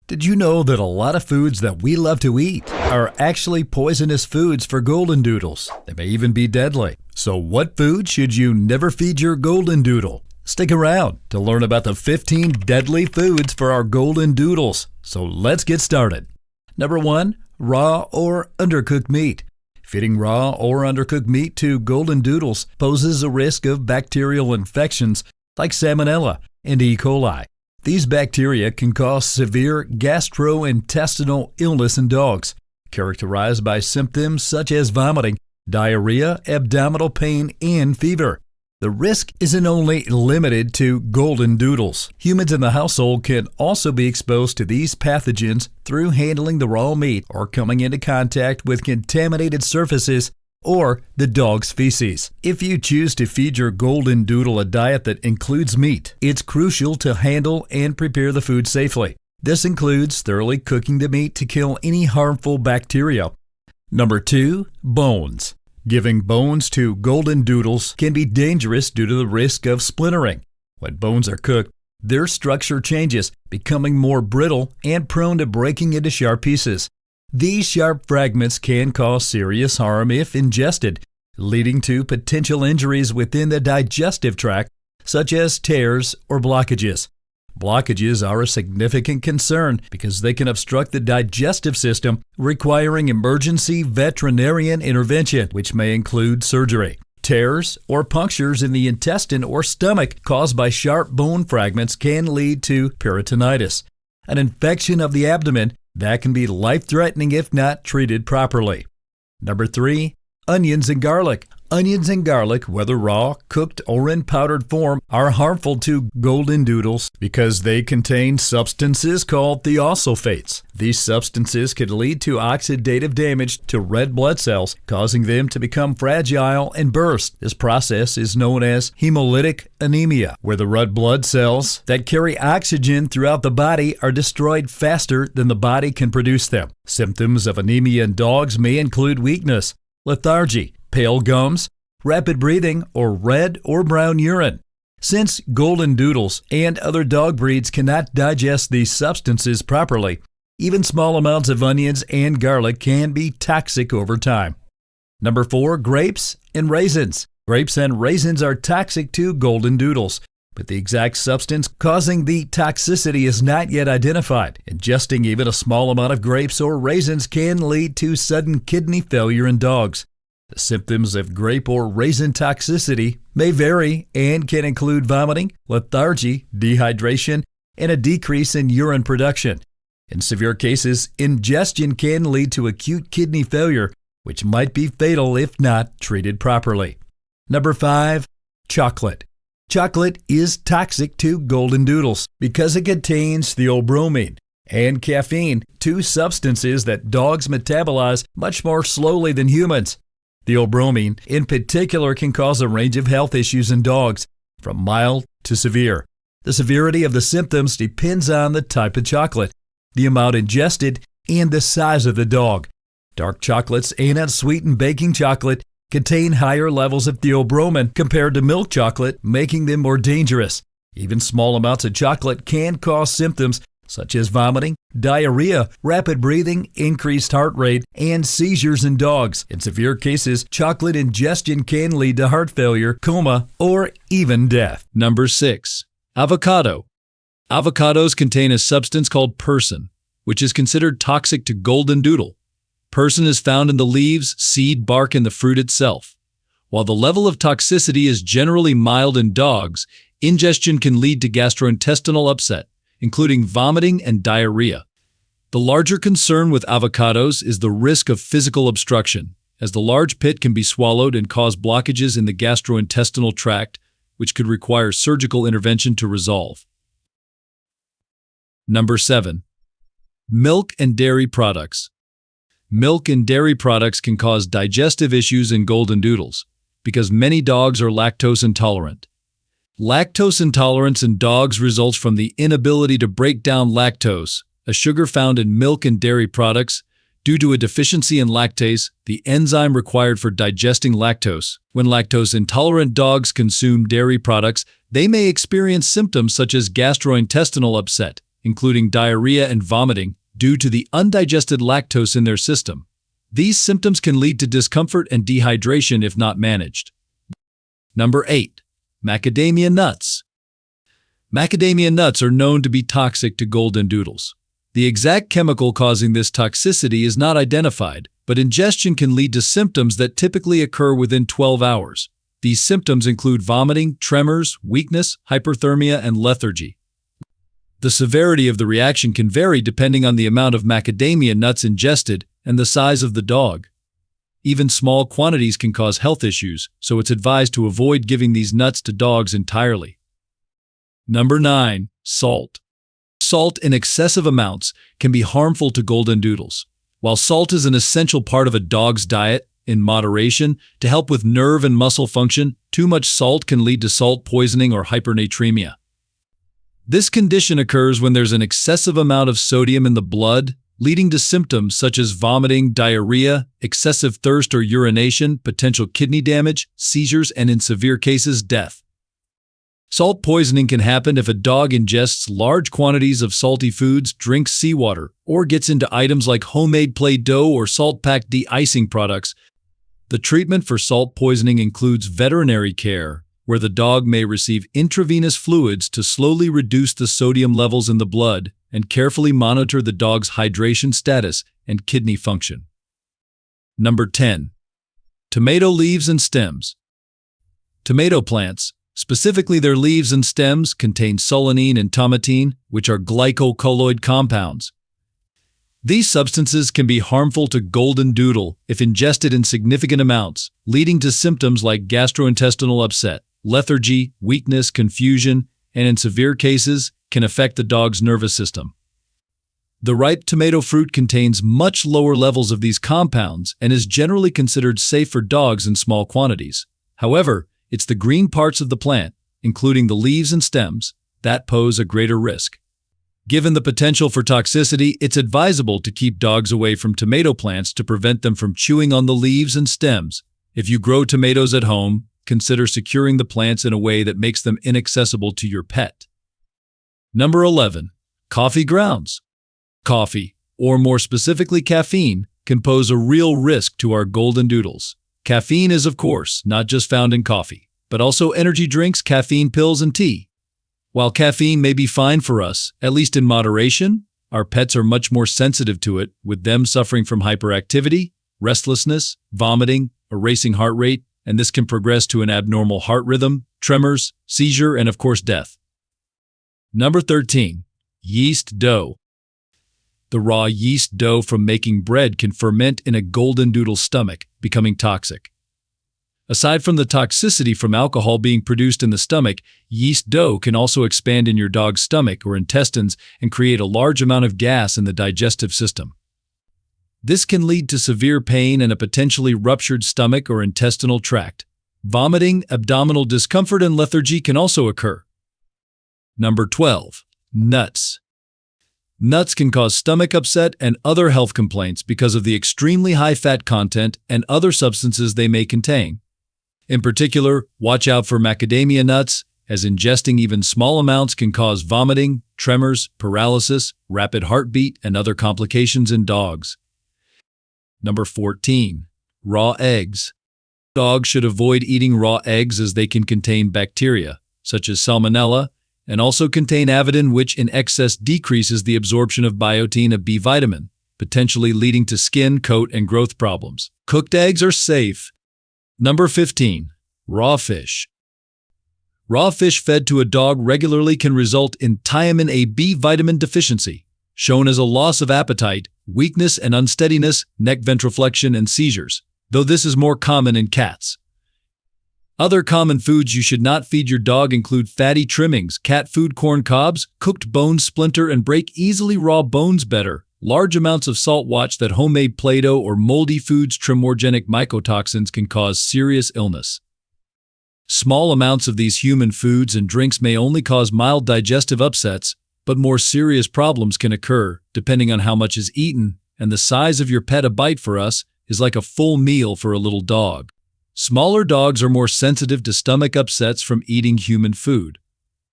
Did you know that a lot of foods that we love to eat are actually poisonous foods for Goldendoodles? They may even be deadly. So what food should you never feed your Goldendoodle? Stick around to learn about the 15 deadly foods for our Goldendoodles. So let's get started. Number 1, raw or undercooked meat. Feeding raw or undercooked meat to Goldendoodles poses a risk of bacterial infections like Salmonella and E. coli. These bacteria can cause severe gastrointestinal illness in dogs, characterized by symptoms such as vomiting, diarrhea, abdominal pain, and fever. The risk isn't only limited to Goldendoodles. Humans in the household can also be exposed to these pathogens through handling the raw meat or coming into contact with contaminated surfaces or the dog's feces. If you choose to feed your Goldendoodle a diet that includes meat, it's crucial to handle and prepare the food safely. This includes thoroughly cooking the meat to kill any harmful bacteria. Number 2, bones. Giving bones to Goldendoodles can be dangerous due to the risk of splintering. When bones are cooked, their structure changes, becoming more brittle and prone to breaking into sharp pieces. These sharp fragments can cause serious harm if ingested, leading to potential injuries within the digestive tract, such as tears or blockages. Blockages are a significant concern because they can obstruct the digestive system, requiring emergency veterinarian intervention, which may include surgery. Tears or punctures in the intestine or stomach caused by sharp bone fragments can lead to peritonitis, an infection of the abdomen that can be life-threatening if not treated properly. Number 3, onions and garlic. Onions and garlic, whether raw, cooked, or in powdered form, are harmful to Goldendoodles because they contain substances called thiosulfates. These substances could lead to oxidative damage to red blood cells, causing them to become fragile and burst. This process is known as hemolytic anemia, where the red blood cells that carry oxygen throughout the body are destroyed faster than the body can produce them. Symptoms of anemia in dogs may include weakness, lethargy, pale gums, rapid breathing, or red or brown urine. Since Goldendoodles and other dog breeds cannot digest these substances properly, even small amounts of onions and garlic can be toxic over time. Number 4, grapes and raisins. Grapes and raisins are toxic to Goldendoodles, but the exact substance causing the toxicity is not yet identified. Ingesting even a small amount of grapes or raisins can lead to sudden kidney failure in dogs. The symptoms of grape or raisin toxicity may vary and can include vomiting, lethargy, dehydration, and a decrease in urine production. In severe cases, ingestion can lead to acute kidney failure, which might be fatal if not treated properly. Number 5, chocolate. Chocolate is toxic to Goldendoodles because it contains theobromine and caffeine, two substances that dogs metabolize much more slowly than humans. Theobromine, in particular, can cause a range of health issues in dogs, from mild to severe. The severity of the symptoms depends on the type of chocolate, the amount ingested, and the size of the dog. Dark chocolates and unsweetened baking chocolate contain higher levels of theobromine compared to milk chocolate, making them more dangerous. Even small amounts of chocolate can cause symptoms such as vomiting, diarrhea, rapid breathing, increased heart rate, and seizures in dogs. In severe cases, chocolate ingestion can lead to heart failure, coma, or even death. Number 6, avocado. Avocados contain a substance called persin, which is considered toxic to Goldendoodle. Persin is found in the leaves, seed, bark, and the fruit itself. While the level of toxicity is generally mild in dogs, ingestion can lead to gastrointestinal upset, including vomiting and diarrhea. The larger concern with avocados is the risk of physical obstruction, as the large pit can be swallowed and cause blockages in the gastrointestinal tract, which could require surgical intervention to resolve. Number 7, milk and dairy products. Milk and dairy products can cause digestive issues in Goldendoodles because many dogs are lactose intolerant. Lactose intolerance in dogs results from the inability to break down lactose, a sugar found in milk and dairy products, due to a deficiency in lactase, the enzyme required for digesting lactose. When lactose-intolerant dogs consume dairy products, they may experience symptoms such as gastrointestinal upset, including diarrhea and vomiting, due to the undigested lactose in their system. These symptoms can lead to discomfort and dehydration if not managed. Number 8. Macadamia nuts. Macadamia nuts are known to be toxic to goldendoodles. The exact chemical causing this toxicity is not identified, but ingestion can lead to symptoms that typically occur within 12 hours. These symptoms include vomiting, tremors, weakness, hyperthermia, and lethargy. The severity of the reaction can vary depending on the amount of macadamia nuts ingested and the size of the dog. Even small quantities can cause health issues, so it's advised to avoid giving these nuts to dogs entirely. Number 9. Salt. Salt in excessive amounts can be harmful to goldendoodles. While salt is an essential part of a dog's diet, in moderation, to help with nerve and muscle function, too much salt can lead to salt poisoning or hypernatremia. This condition occurs when there's an excessive amount of sodium in the blood, leading to symptoms such as vomiting, diarrhea, excessive thirst or urination, potential kidney damage, seizures, and in severe cases, death. Salt poisoning can happen if a dog ingests large quantities of salty foods, drinks seawater, or gets into items like homemade Play-Doh or salt-packed de-icing products. The treatment for salt poisoning includes veterinary care, where the dog may receive intravenous fluids to slowly reduce the sodium levels in the blood and carefully monitor the dog's hydration status and kidney function. Number 10. Tomato leaves and stems. Tomato plants, specifically their leaves and stems, contain solanine and tomatine, which are glycocolloid compounds. These substances can be harmful to goldendoodle if ingested in significant amounts, leading to symptoms like gastrointestinal upset, lethargy, weakness, confusion, and in severe cases, can affect the dog's nervous system. The ripe tomato fruit contains much lower levels of these compounds and is generally considered safe for dogs in small quantities. However, it's the green parts of the plant, including the leaves and stems, that pose a greater risk. Given the potential for toxicity, it's advisable to keep dogs away from tomato plants to prevent them from chewing on the leaves and stems. If you grow tomatoes at home, consider securing the plants in a way that makes them inaccessible to your pet. Number 11. Coffee grounds. Coffee, or more specifically caffeine, can pose a real risk to our goldendoodles. Caffeine is, of course, not just found in coffee, but also energy drinks, caffeine pills, and tea. While caffeine may be fine for us, at least in moderation, our pets are much more sensitive to it, with them suffering from hyperactivity, restlessness, vomiting, a racing heart rate, and this can progress to an abnormal heart rhythm, tremors, seizure, and of course death. Number 13. Yeast dough. The raw yeast dough from making bread can ferment in a goldendoodle's stomach, becoming toxic. Aside from the toxicity from alcohol being produced in the stomach, yeast dough can also expand in your dog's stomach or intestines and create a large amount of gas in the digestive system. This can lead to severe pain and a potentially ruptured stomach or intestinal tract. Vomiting, abdominal discomfort, and lethargy can also occur. Number 12. Nuts. Nuts can cause stomach upset and other health complaints because of the extremely high fat content and other substances they may contain. In particular, watch out for macadamia nuts, as ingesting even small amounts can cause vomiting, tremors, paralysis, rapid heartbeat, and other complications in dogs. Number 14. Raw eggs. Dogs should avoid eating raw eggs as they can contain bacteria, such as salmonella, and also contain avidin, which in excess decreases the absorption of biotin, a B vitamin, potentially leading to skin, coat, and growth problems. Cooked eggs are safe. Number 15. Raw fish. Raw fish fed to a dog regularly can result in thiamine A B vitamin deficiency, shown as a loss of appetite, weakness and unsteadiness, neck ventriflexion, and seizures, though this is more common in cats. Other common foods you should not feed your dog include fatty trimmings, cat food, corn cobs, cooked bones splinter and break easily, raw bones better, large amounts of salt. Watch that homemade Play-Doh or moldy foods. Tremorgenic mycotoxins can cause serious illness. Small amounts of these human foods and drinks may only cause mild digestive upsets, but more serious problems can occur depending on how much is eaten, and the size of your pet. A bite for us is like a full meal for a little dog. Smaller dogs are more sensitive to stomach upsets from eating human food.